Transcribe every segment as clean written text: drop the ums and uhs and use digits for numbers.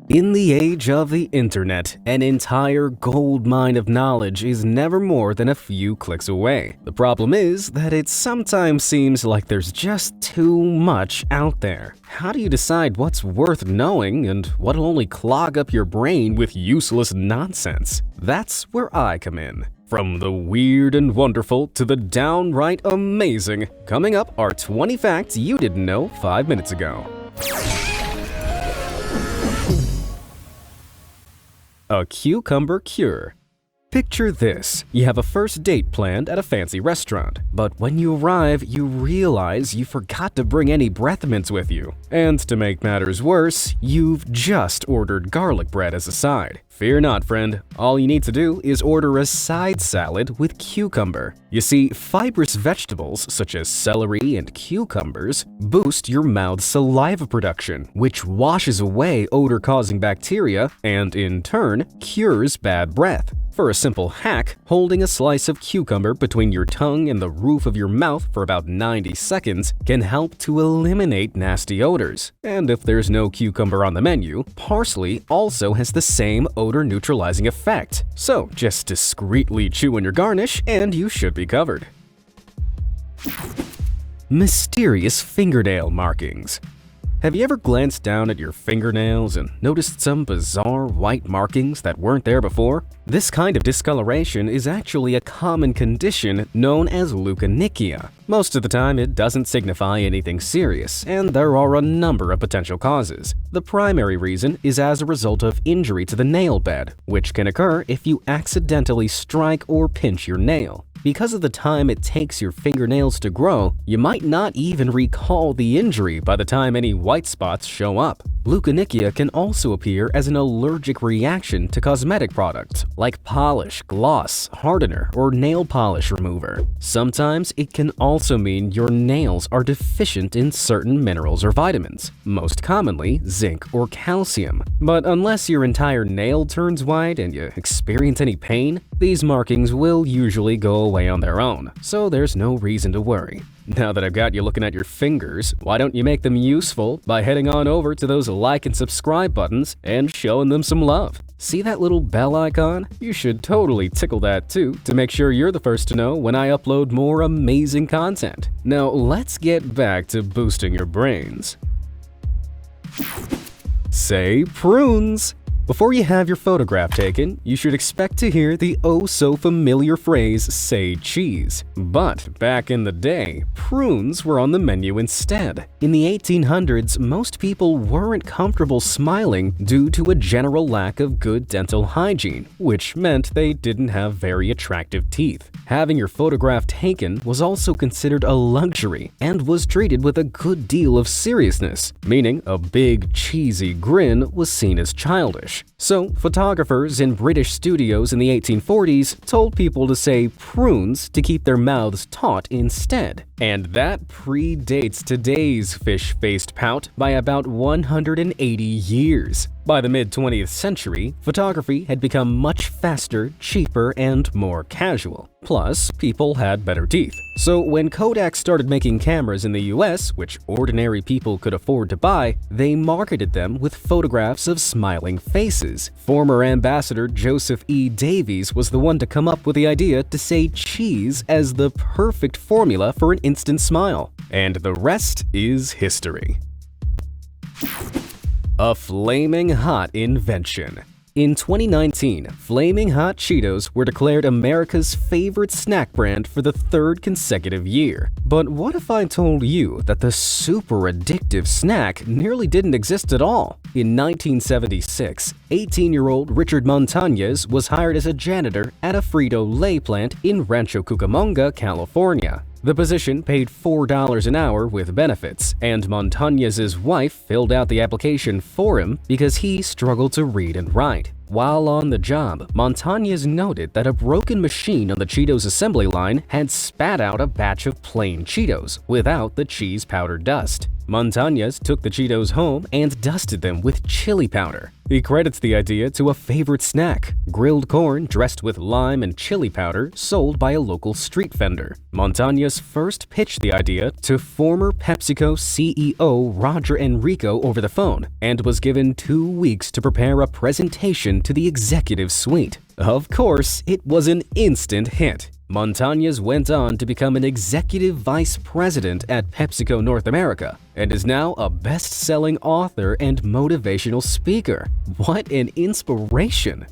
In the age of the internet, an entire goldmine of knowledge is never more than a few clicks away. The problem is that it sometimes seems like there's just too much out there. How do you decide what's worth knowing and what'll only clog up your brain with useless nonsense? That's where I come in. From the weird and wonderful to the downright amazing, coming up are 20 facts you didn't know 5 minutes ago. A cucumber cure. Picture this. You have a first date planned at a fancy restaurant, but when you arrive, you realize you forgot to bring any breath mints with you. And to make matters worse, you've just ordered garlic bread as a side. Fear not, friend. All you need to do is order a side salad with cucumber. You see, fibrous vegetables such as celery and cucumbers boost your mouth's saliva production, which washes away odor-causing bacteria and, in turn, cures bad breath. For a simple hack, holding a slice of cucumber between your tongue and the roof of your mouth for about 90 seconds can help to eliminate nasty odors. And if there's no cucumber on the menu, parsley also has the same odor-neutralizing effect. So just discreetly chew on your garnish and you should be covered. Mysterious fingernail markings. Have you ever glanced down at your fingernails and noticed some bizarre white markings that weren't there before? This kind of discoloration is actually a common condition known as leukonychia. Most of the time, it doesn't signify anything serious, and there are a number of potential causes. The primary reason is as a result of injury to the nail bed, which can occur if you accidentally strike or pinch your nail. Because of the time it takes your fingernails to grow, you might not even recall the injury by the time any white spots show up. Leukonychia can also appear as an allergic reaction to cosmetic products like polish, gloss, hardener, or nail polish remover. Sometimes it can also mean your nails are deficient in certain minerals or vitamins, most commonly zinc or calcium. But unless your entire nail turns white and you experience any pain, these markings will usually go away on their own, so there's no reason to worry. Now that I've got you looking at your fingers, why don't you make them useful by heading on over to those like and subscribe buttons and showing them some love? See that little bell icon? You should totally tickle that too to make sure you're the first to know when I upload more amazing content. Now let's get back to boosting your brains. Say prunes! Before you have your photograph taken, you should expect to hear the oh-so-familiar phrase, say cheese. But back in the day, prunes were on the menu instead. In the 1800s, most people weren't comfortable smiling due to a general lack of good dental hygiene, which meant they didn't have very attractive teeth. Having your photograph taken was also considered a luxury and was treated with a good deal of seriousness, meaning a big, cheesy grin was seen as childish. So, photographers in British studios in the 1840s told people to say prunes to keep their mouths taut instead. And that predates today's fish-faced pout by about 180 years. By the mid-20th century, photography had become much faster, cheaper, and more casual. Plus, people had better teeth. So when Kodak started making cameras in the US, which ordinary people could afford to buy, they marketed them with photographs of smiling faces. Former ambassador Joseph E. Davies was the one to come up with the idea to say cheese as the perfect formula for an instant smile. And the rest is history. A flaming hot invention. In 2019, Flaming Hot Cheetos were declared America's favorite snack brand for the third consecutive year. But what if I told you that the super addictive snack nearly didn't exist at all? In 1976, 18-year-old Richard Montañez was hired as a janitor at a Frito-Lay plant in Rancho Cucamonga, California. The position paid $4 an hour with benefits, and Montañez's wife filled out the application for him because he struggled to read and write. While on the job, Montañez noted that a broken machine on the Cheetos assembly line had spat out a batch of plain Cheetos without the cheese powder dust. Montañez took the Cheetos home and dusted them with chili powder. He credits the idea to a favorite snack, grilled corn dressed with lime and chili powder sold by a local street vendor. Montañez first pitched the idea to former PepsiCo CEO Roger Enrico over the phone and was given 2 weeks to prepare a presentation to the executive suite. Of course, it was an instant hit. Montañez went on to become an executive vice president at PepsiCo North America and is now a best-selling author and motivational speaker. What an inspiration!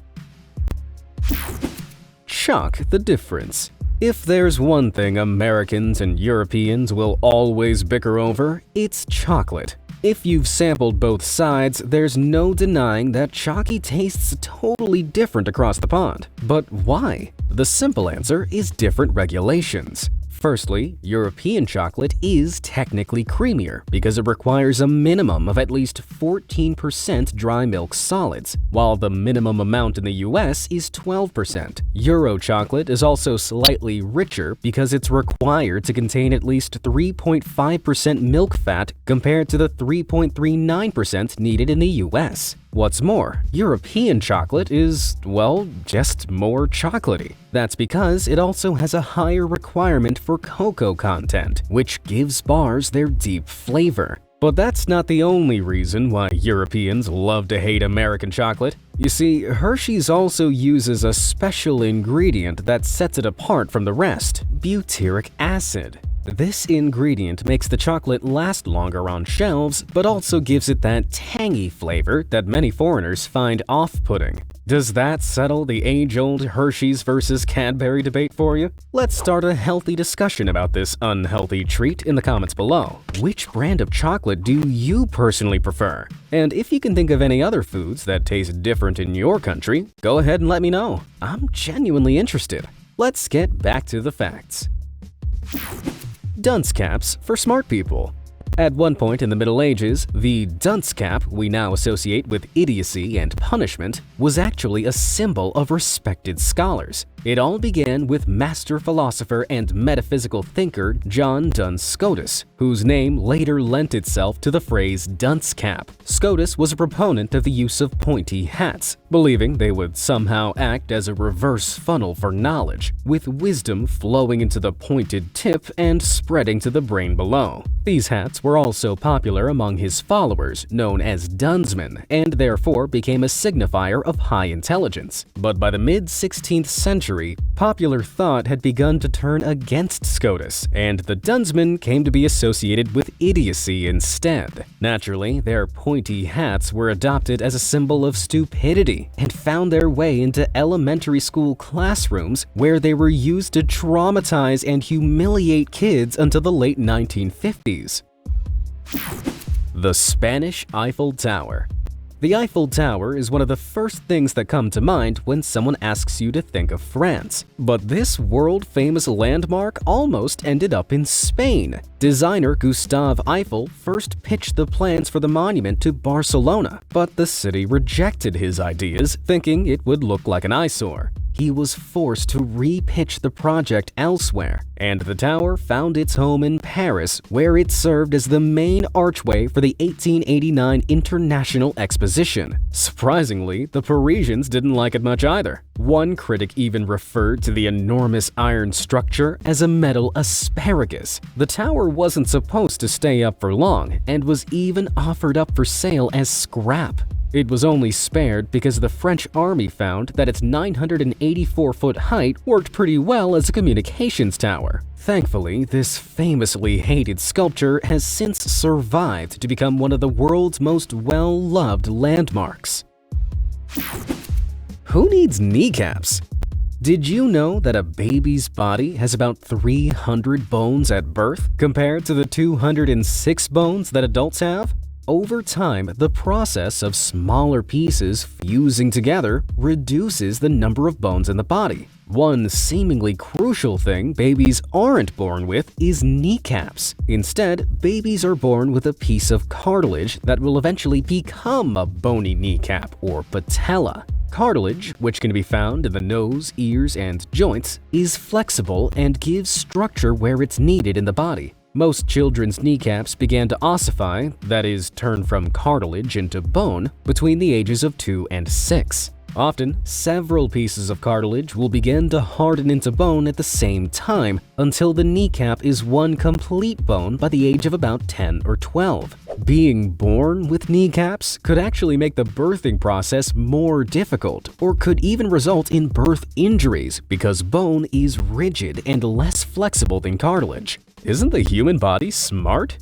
Chalk the difference. If there's one thing Americans and Europeans will always bicker over, it's chocolate. If you've sampled both sides, there's no denying that chalky tastes totally different across the pond. But why? The simple answer is different regulations. Firstly, European chocolate is technically creamier because it requires a minimum of at least 14% dry milk solids, while the minimum amount in the US is 12%. Euro chocolate is also slightly richer because it's required to contain at least 3.5% milk fat compared to the 3.39% needed in the US. What's more, European chocolate is, well, just more chocolatey. That's because it also has a higher requirement for cocoa content, which gives bars their deep flavor. But that's not the only reason why Europeans love to hate American chocolate. You see, Hershey's also uses a special ingredient that sets it apart from the rest: butyric acid. This ingredient makes the chocolate last longer on shelves, but also gives it that tangy flavor that many foreigners find off-putting. Does that settle the age-old Hershey's versus Cadbury debate for you? Let's start a healthy discussion about this unhealthy treat in the comments below. Which brand of chocolate do you personally prefer? And if you can think of any other foods that taste different in your country, go ahead and let me know. I'm genuinely interested. Let's get back to the facts. Dunce caps for smart people. At one point in the Middle Ages, the dunce cap we now associate with idiocy and punishment was actually a symbol of respected scholars. It all began with master philosopher and metaphysical thinker John Duns Scotus, whose name later lent itself to the phrase dunce cap. Scotus was a proponent of the use of pointy hats, believing they would somehow act as a reverse funnel for knowledge, with wisdom flowing into the pointed tip and spreading to the brain below. These hats were also popular among his followers, known as Dunsmen, and therefore became a signifier of high intelligence. But by the mid-16th century, popular thought had begun to turn against Scotus, and the Dunsmen came to be associated with idiocy instead. Naturally, their pointy hats were adopted as a symbol of stupidity and found their way into elementary school classrooms, where they were used to traumatize and humiliate kids until the late 1950s. The Spanish Eiffel Tower. The Eiffel Tower is one of the first things that come to mind when someone asks you to think of France. But this world-famous landmark almost ended up in Spain. Designer Gustave Eiffel first pitched the plans for the monument to Barcelona, but the city rejected his ideas, thinking it would look like an eyesore. He was forced to re-pitch the project elsewhere, and the tower found its home in Paris, where it served as the main archway for the 1889 International Exposition. Surprisingly, the Parisians didn't like it much either. One critic even referred to the enormous iron structure as a metal asparagus. The tower wasn't supposed to stay up for long, and was even offered up for sale as scrap. It was only spared because the French army found that its 984-foot height worked pretty well as a communications tower. Thankfully, this famously hated sculpture has since survived to become one of the world's most well-loved landmarks. Who needs kneecaps? Did you know that a baby's body has about 300 bones at birth compared to the 206 bones that adults have? Over time, the process of smaller pieces fusing together reduces the number of bones in the body. One seemingly crucial thing babies aren't born with is kneecaps. Instead, babies are born with a piece of cartilage that will eventually become a bony kneecap or patella. Cartilage, which can be found in the nose, ears, and joints, is flexible and gives structure where it's needed in the body. Most children's kneecaps began to ossify, that is, turn from cartilage into bone, between the ages of 2 and 6. Often, several pieces of cartilage will begin to harden into bone at the same time until the kneecap is one complete bone by the age of about 10 or 12. Being born with kneecaps could actually make the birthing process more difficult, or could even result in birth injuries because bone is rigid and less flexible than cartilage. Isn't the human body smart?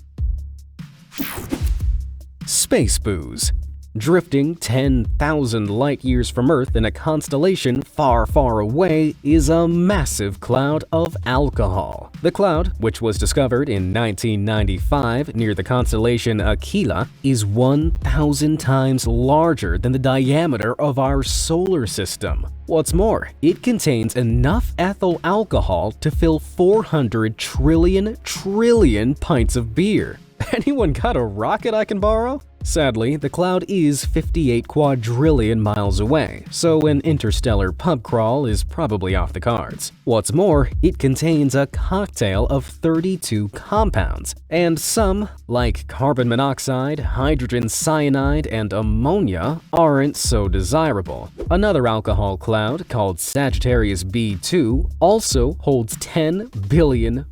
Space booze. Drifting 10,000 light-years from Earth in a constellation far, far away is a massive cloud of alcohol. The cloud, which was discovered in 1995 near the constellation Aquila, is 1,000 times larger than the diameter of our solar system. What's more, it contains enough ethyl alcohol to fill 400 trillion pints of beer. Anyone got a rocket I can borrow? Sadly, the cloud is 58 quadrillion miles away, so an interstellar pub crawl is probably off the cards. What's more, it contains a cocktail of 32 compounds, and some, like carbon monoxide, hydrogen cyanide, and ammonia, aren't so desirable. Another alcohol cloud, called Sagittarius B2, also holds 10 billion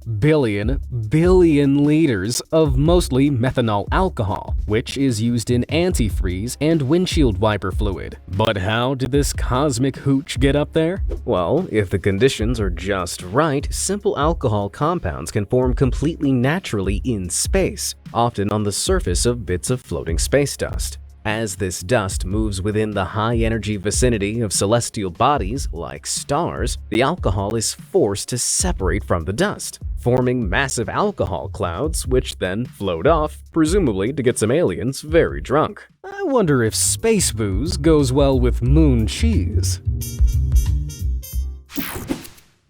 liters of mostly methanol alcohol, which is used in antifreeze and windshield wiper fluid. But how did this cosmic hooch get up there? Well, if the conditions are just right, simple alcohol compounds can form completely naturally in space, often on the surface of bits of floating space dust. As this dust moves within the high-energy vicinity of celestial bodies, like stars, the alcohol is forced to separate from the dust, forming massive alcohol clouds, which then float off, presumably to get some aliens very drunk. I wonder if space booze goes well with moon cheese.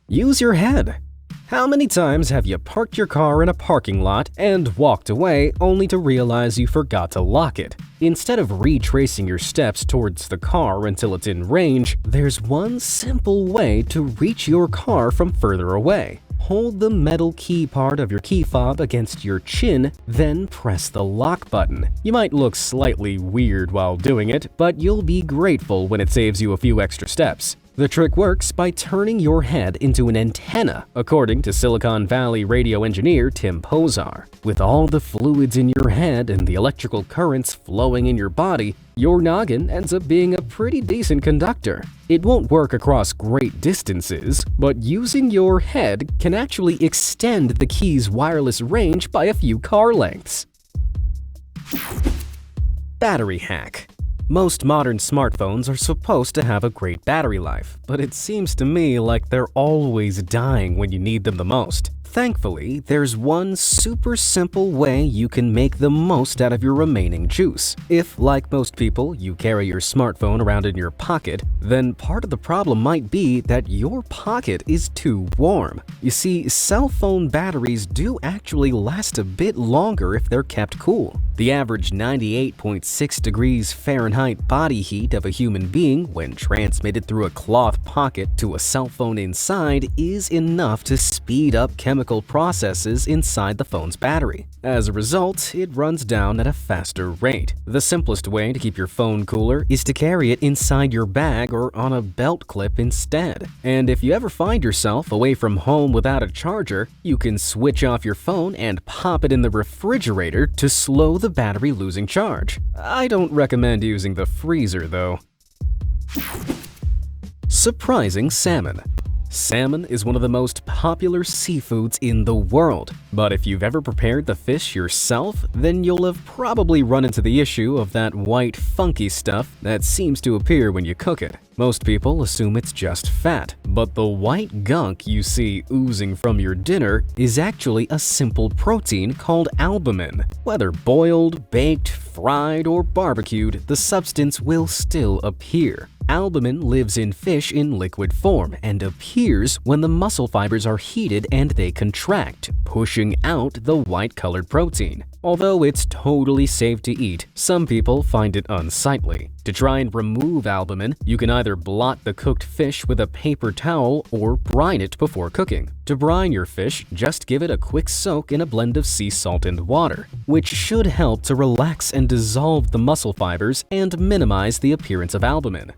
Use your head. How many times have you parked your car in a parking lot and walked away only to realize you forgot to lock it? Instead of retracing your steps towards the car until it's in range, there's one simple way to reach your car from further away. Hold the metal key part of your key fob against your chin, then press the lock button. You might look slightly weird while doing it, but you'll be grateful when it saves you a few extra steps. The trick works by turning your head into an antenna, according to Silicon Valley radio engineer Tim Pozar. With all the fluids in your head and the electrical currents flowing in your body, your noggin ends up being a pretty decent conductor. It won't work across great distances, but using your head can actually extend the key's wireless range by a few car lengths. Battery hack. Most modern smartphones are supposed to have a great battery life, but it seems to me like they're always dying when you need them the most. Thankfully, there's one super simple way you can make the most out of your remaining juice. If, like most people, you carry your smartphone around in your pocket, then part of the problem might be that your pocket is too warm. You see, cell phone batteries do actually last a bit longer if they're kept cool. The average 98.6 degrees Fahrenheit body heat of a human being when transmitted through a cloth pocket to a cell phone inside is enough to speed up chemical processes inside the phone's battery. As a result, it runs down at a faster rate. The simplest way to keep your phone cooler is to carry it inside your bag or on a belt clip instead. And if you ever find yourself away from home without a charger, you can switch off your phone and pop it in the refrigerator to slow the battery losing charge. I don't recommend using the freezer though. Surprising salmon. Salmon is one of the most popular seafoods in the world, but if you've ever prepared the fish yourself, then you'll have probably run into the issue of that white funky stuff that seems to appear when you cook it. Most people assume it's just fat, but the white gunk you see oozing from your dinner is actually a simple protein called albumin. Whether boiled, baked, fried, or barbecued, the substance will still appear. Albumin lives in fish in liquid form and appears when the muscle fibers are heated and they contract, pushing out the white-colored protein. Although it's totally safe to eat, some people find it unsightly. To try and remove albumin, you can either blot the cooked fish with a paper towel or brine it before cooking. To brine your fish, just give it a quick soak in a blend of sea salt and water, which should help to relax and dissolve the muscle fibers and minimize the appearance of albumin.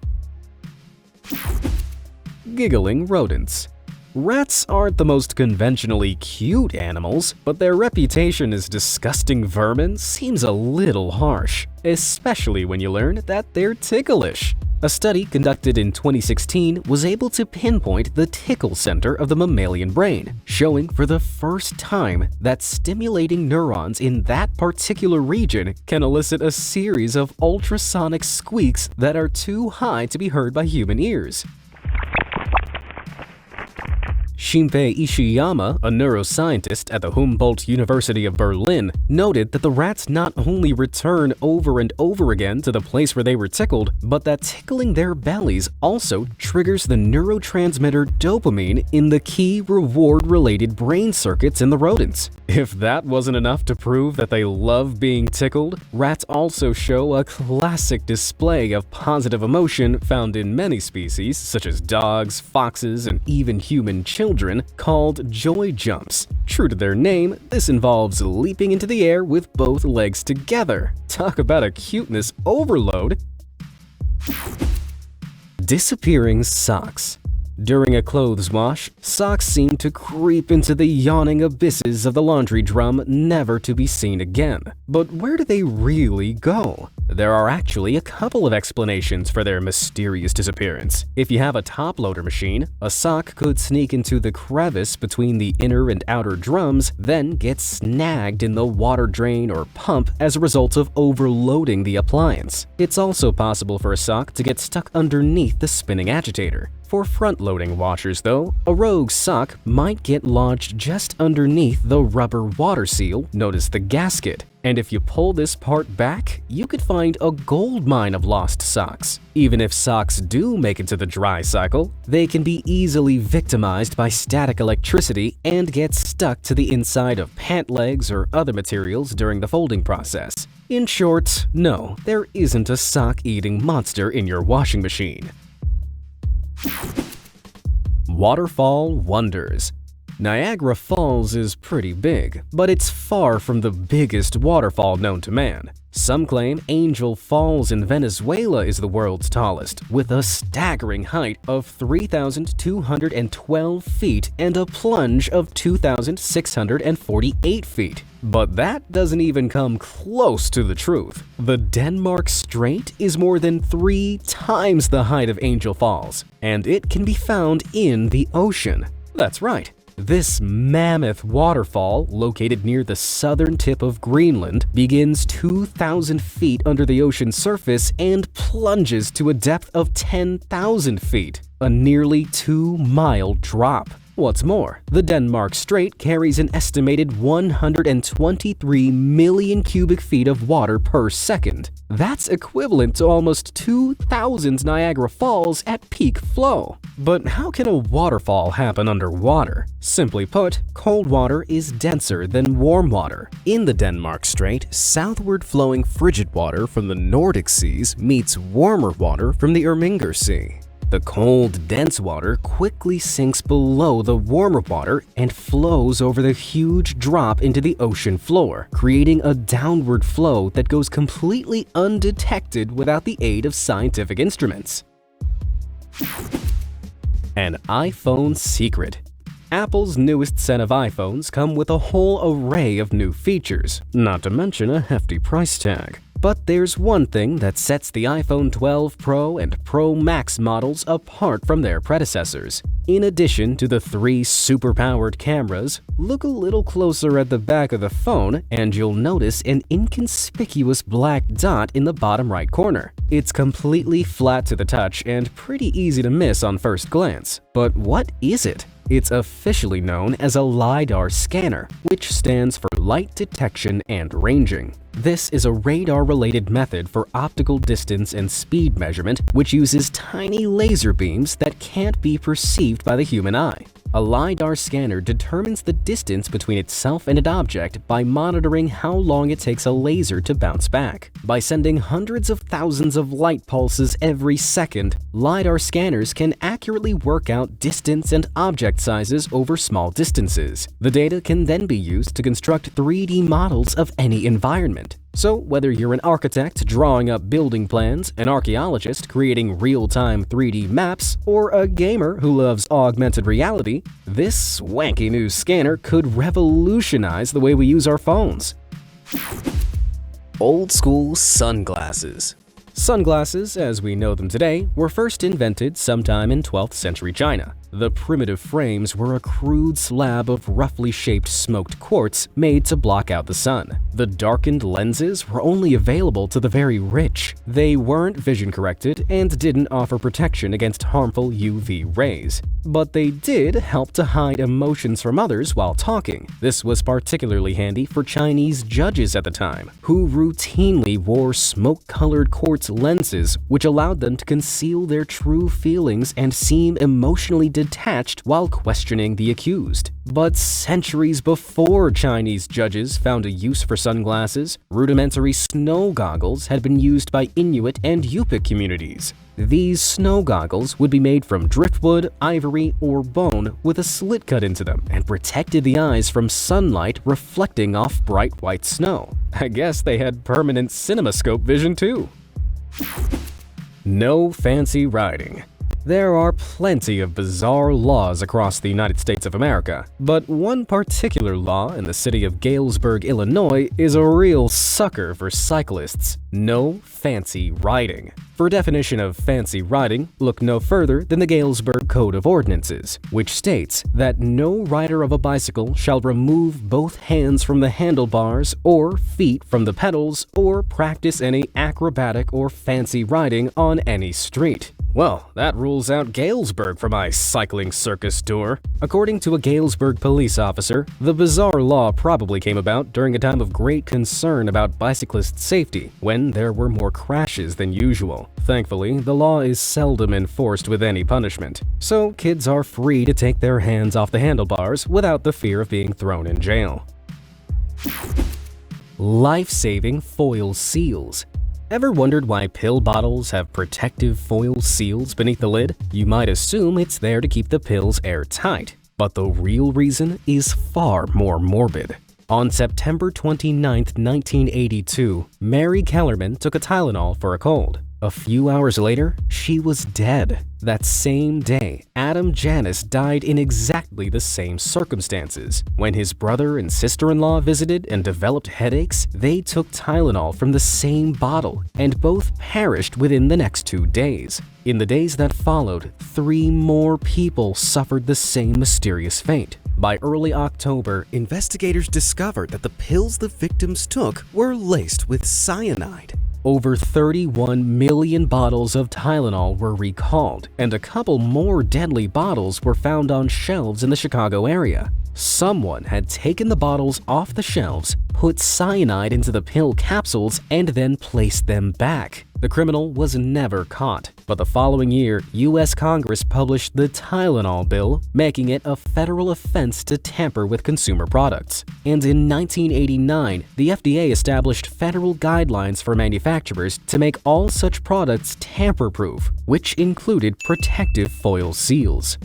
Giggling rodents. Rats aren't the most conventionally cute animals, but their reputation as disgusting vermin seems a little harsh, especially when you learn that they're ticklish. A study conducted in 2016 was able to pinpoint the tickle center of the mammalian brain, showing for the first time that stimulating neurons in that particular region can elicit a series of ultrasonic squeaks that are too high to be heard by human ears. Shinpei Ishiyama, a neuroscientist at the Humboldt University of Berlin, noted that the rats not only return over and over again to the place where they were tickled, but that tickling their bellies also triggers the neurotransmitter dopamine in the key reward-related brain circuits in the rodents. If that wasn't enough to prove that they love being tickled, rats also show a classic display of positive emotion found in many species, such as dogs, foxes, and even human children, called joy jumps. True to their name, this involves leaping into the air with both legs together. Talk about a cuteness overload! Disappearing socks. During a clothes wash, socks seem to creep into the yawning abysses of the laundry drum, never to be seen again. But where do they really go? There are actually a couple of explanations for their mysterious disappearance. If you have a top loader machine, a sock could sneak into the crevice between the inner and outer drums, then get snagged in the water drain or pump as a result of overloading the appliance. It's also possible for a sock to get stuck underneath the spinning agitator. For front-loading washers, though, a rogue sock might get lodged just underneath the rubber water seal known as the gasket. And if you pull this part back, you could find a goldmine of lost socks. Even if socks do make it to the dry cycle, they can be easily victimized by static electricity and get stuck to the inside of pant legs or other materials during the folding process. In short, no, there isn't a sock-eating monster in your washing machine. Waterfall wonders. Niagara Falls is pretty big, but it's far from the biggest waterfall known to man. Some claim Angel Falls in Venezuela is the world's tallest, with a staggering height of 3,212 feet and a plunge of 2,648 feet. But that doesn't even come close to the truth. The Denmark Strait is more than 3 times the height of Angel Falls, and it can be found in the ocean. That's right. This mammoth waterfall, located near the southern tip of Greenland, begins 2,000 feet under the ocean surface and plunges to a depth of 10,000 feet, a nearly 2-mile drop. What's more, the Denmark Strait carries an estimated 123 million cubic feet of water per second. That's equivalent to almost 2,000 Niagara Falls at peak flow. But how can a waterfall happen underwater? Simply put, cold water is denser than warm water. In the Denmark Strait, southward flowing frigid water from the Nordic seas meets warmer water from the Irminger Sea. The cold, dense water quickly sinks below the warmer water and flows over the huge drop into the ocean floor, creating a downward flow that goes completely undetected without the aid of scientific instruments. An iPhone secret. Apple's newest set of iPhones come with a whole array of new features, not to mention a hefty price tag. But there's one thing that sets the iPhone 12 Pro and Pro Max models apart from their predecessors. In addition to the 3 super-powered cameras, look a little closer at the back of the phone and you'll notice an inconspicuous black dot in the bottom right corner. It's completely flat to the touch and pretty easy to miss on first glance. But what is it? It's officially known as a LiDAR scanner, which stands for Light Detection and Ranging. This is a radar-related method for optical distance and speed measurement, which uses tiny laser beams that can't be perceived by the human eye. A LiDAR scanner determines the distance between itself and an object by monitoring how long it takes a laser to bounce back. By sending hundreds of thousands of light pulses every second, LiDAR scanners can accurately work out distance and object sizes over small distances. The data can then be used to construct 3D models of any environment. So whether you're an architect drawing up building plans, an archaeologist creating real-time 3D maps, or a gamer who loves augmented reality, this swanky new scanner could revolutionize the way we use our phones. Old school sunglasses. Sunglasses, as we know them today, were first invented sometime in 12th century China. The primitive frames were a crude slab of roughly shaped smoked quartz made to block out the sun. The darkened lenses were only available to the very rich. They weren't vision corrected and didn't offer protection against harmful UV rays. But they did help to hide emotions from others while talking. This was particularly handy for Chinese judges at the time, who routinely wore smoke-colored quartz lenses which allowed them to conceal their true feelings and seem emotionally detached while questioning the accused. But centuries before Chinese judges found a use for sunglasses, rudimentary snow goggles had been used by Inuit and Yupik communities. These snow goggles would be made from driftwood, ivory, or bone with a slit cut into them and protected the eyes from sunlight reflecting off bright white snow. I guess they had permanent cinemascope vision too. No fancy riding. There are plenty of bizarre laws across the United States of America, but one particular law in the city of Galesburg, Illinois is a real sucker for cyclists: no fancy riding. For a definition of fancy riding, look no further than the Galesburg Code of Ordinances, which states that no rider of a bicycle shall remove both hands from the handlebars or feet from the pedals or practice any acrobatic or fancy riding on any street. Well, that rules out Galesburg for my cycling circus tour. According to a Galesburg police officer, the bizarre law probably came about during a time of great concern about bicyclist safety, when there were more crashes than usual. Thankfully, the law is seldom enforced with any punishment, so kids are free to take their hands off the handlebars without the fear of being thrown in jail. Life-saving foil seals. Ever wondered why pill bottles have protective foil seals beneath the lid? You might assume it's there to keep the pills airtight, but the real reason is far more morbid. On September 29, 1982, Mary Kellerman took a Tylenol for a cold. A few hours later, she was dead. That same day, Adam Janus died in exactly the same circumstances. When his brother and sister-in-law visited and developed headaches, they took Tylenol from the same bottle, and both perished within the next 2 days. In the days that followed, 3 more people suffered the same mysterious fate. By early October, investigators discovered that the pills the victims took were laced with cyanide. Over 31 million bottles of Tylenol were recalled, and a couple more deadly bottles were found on shelves in the Chicago area. Someone had taken the bottles off the shelves, put cyanide into the pill capsules, and then placed them back. The criminal was never caught, but the following year, U.S. Congress published the Tylenol bill, making it a federal offense to tamper with consumer products. And in 1989, the FDA established federal guidelines for manufacturers to make all such products tamper-proof, which included protective foil seals.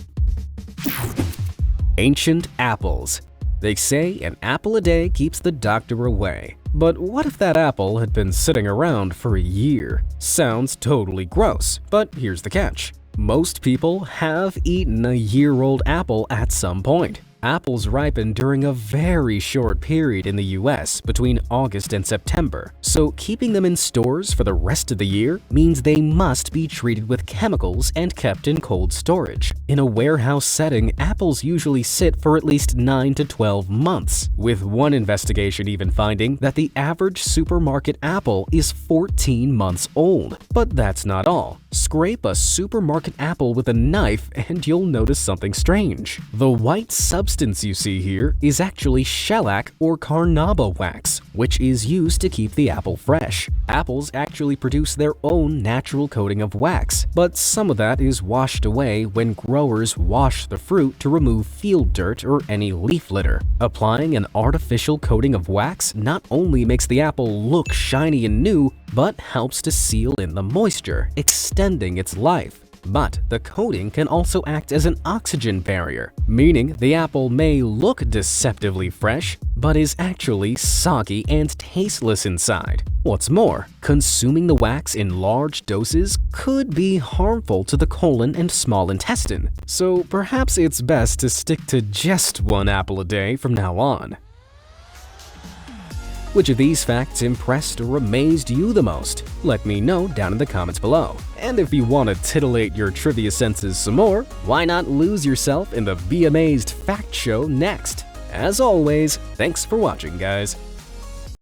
Ancient apples. They say an apple a day keeps the doctor away. But what if that apple had been sitting around for a year? Sounds totally gross, but here's the catch. Most people have eaten a year-old apple at some point. Apples ripen during a very short period in the US between August and September, so keeping them in stores for the rest of the year means they must be treated with chemicals and kept in cold storage. In a warehouse setting, apples usually sit for at least 9 to 12 months, with one investigation even finding that the average supermarket apple is 14 months old. But that's not all. Scrape a supermarket apple with a knife and you'll notice something strange. The white substance you see here is actually shellac or carnauba wax, which is used to keep the apple fresh. Apples actually produce their own natural coating of wax, but some of that is washed away when growers wash the fruit to remove field dirt or any leaf litter. Applying an artificial coating of wax not only makes the apple look shiny and new, but helps to seal in the moisture, extending its life. But the coating can also act as an oxygen barrier, meaning the apple may look deceptively fresh, but is actually soggy and tasteless inside. What's more, consuming the wax in large doses could be harmful to the colon and small intestine, so perhaps it's best to stick to just one apple a day from now on. Which of these facts impressed or amazed you the most? Let me know down in the comments below. And if you want to titillate your trivia senses some more, why not lose yourself in the Be Amazed Fact Show next? As always, thanks for watching, guys.